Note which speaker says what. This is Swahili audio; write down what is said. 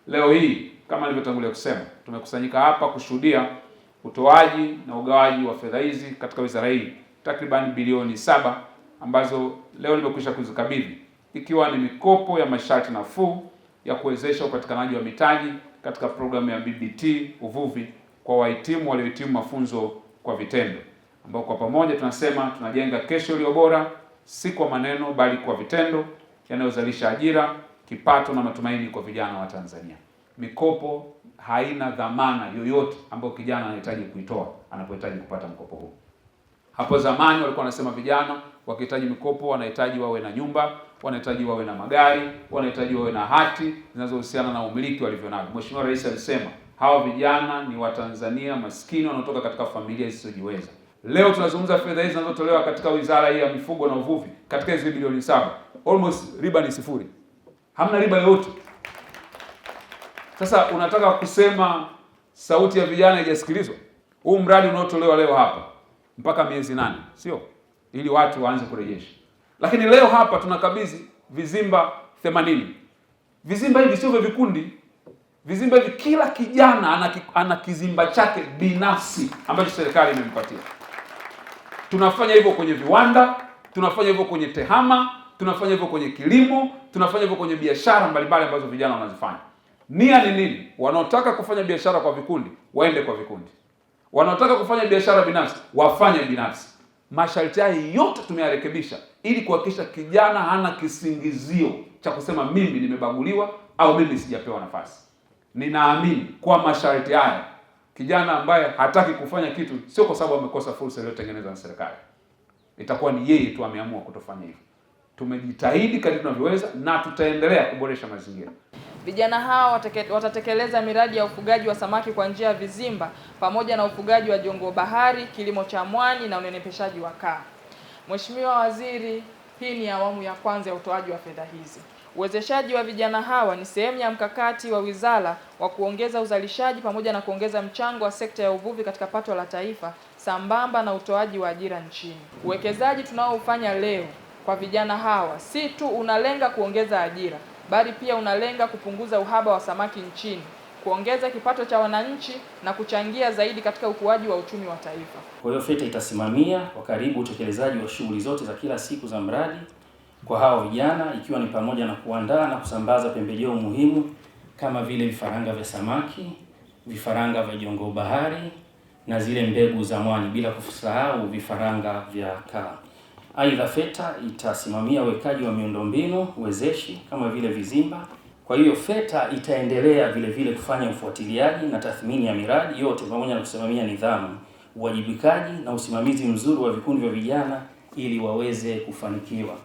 Speaker 1: Leo hii kama nilivyotangulia kusema, tumekusanyika hapa kushuhudia utoaji na ugawaji wa fedha hizi katika wizara hii, takriban bilioni 7 ambazo leo nimekwisha kuzikabidhi, ikiwa ni mikopo ya masharti nafuu ya kuwezesha upatikanaji wa mitaji katika programu ya BBT uvuvi kwa wahitimu waliohitimu mafunzo kwa vitendo, ambao kwa pamoja tunasema tunajenga kesho iliyo bora, si kwa maneno bali kwa vitendo yanayozalisha ajira, kipato na matumaini kwa vijana wa Tanzania. Mikopo haina dhamana yoyote ambayo kijana anahitaji kuitoa anapohitaji kupata mkopo huu. Hapo zamani walikuwa wanasema vijana wakihitaji mikopo wanahitaji wawe na nyumba, wanahitaji wawe na magari, wanahitaji wawe na hati zinazohusiana na umiliki walivyonavyo. Mheshimiwa Rais alisema hawa vijana ni Watanzania maskini wanaotoka katika familia zisizojiweza. Leo tunazungumza fedha hizi zinazotolewa katika wizara hii ya mifugo na uvuvi, katika hizo bilioni 7, almost riba ni sifuri. Hamna riba yoyote. Sasa unataka kusema sauti ya vijana haijasikilizwa? Huu mradi unaotolewa leo hapa mpaka miezi 8, sio? Ili watu waanze kurejesha. Lakini leo hapa tunakabidhi vizimba 80. Vizimba hivi sio vya vikundi. Vizimba hivi kila kijana ana kizimba chake binafsi ambacho serikali imempatia. Tunafanya hivyo kwenye viwanda, tunafanya hivyo kwenye tehama, tunafanya hivyo kwenye kilimo, tunafanya hivyo kwenye biashara mbalimbali ambazo vijana wanazifanya. Nia ni nini? Wanaotaka kufanya biashara kwa vikundi waende kwa vikundi, wanaotaka kufanya biashara binafsi wafanye binafsi. Masharti haya yote tumeyarekebisha ili kuhakikisha kijana hana kisingizio cha kusema mimi nimebaguliwa au mimi sijapewa nafasi. Ninaamini kwa masharti haya kijana ambaye hataki kufanya kitu sio kwa sababu amekosa fursa iliyotengenezwa na serikali, itakuwa ni yeye tu ameamua kutofanya hivyo. Tumejitahidi kadri tunavyoweza na tutaendelea kuboresha mazingira.
Speaker 2: Vijana hao watatekeleza miradi ya ufugaji wa samaki kwa njia ya vizimba pamoja na ufugaji wa jongo bahari, kilimo cha mwani na unenepeshaji wa kaa. Mheshimiwa Waziri, hii ni awamu ya kwanza ya utoaji wa fedha hizi. Uwezeshaji wa vijana hawa ni sehemu ya mkakati wa wizara wa kuongeza uzalishaji pamoja na kuongeza mchango wa sekta ya uvuvi katika pato la taifa sambamba na utoaji wa ajira nchini. Uwekezaji tunaoufanya leo kwa vijana hawa si tu unalenga kuongeza ajira, bali pia unalenga kupunguza uhaba wa samaki nchini, kuongeza kipato cha wananchi na kuchangia zaidi katika ukuaji wa uchumi wa taifa.
Speaker 3: Kwa hiyo FETA itasimamia kwa karibu utekelezaji wa shughuli zote za kila siku za mradi kwa hao vijana, ikiwa ni pamoja na kuandaa na kusambaza pembejeo muhimu kama vile vifaranga vya samaki, vifaranga vya jongo bahari na zile mbegu za mwani, bila kusahau vifaranga vya kaa. Aidha, FETA itasimamia uwekaji wa miundombinu wezeshi kama vile vizimba. Kwa hiyo FETA itaendelea vile vile kufanya ufuatiliaji na tathmini ya miradi yote pamoja na kusimamia nidhamu, uwajibikaji na usimamizi mzuri wa vikundi vya vijana ili waweze kufanikiwa.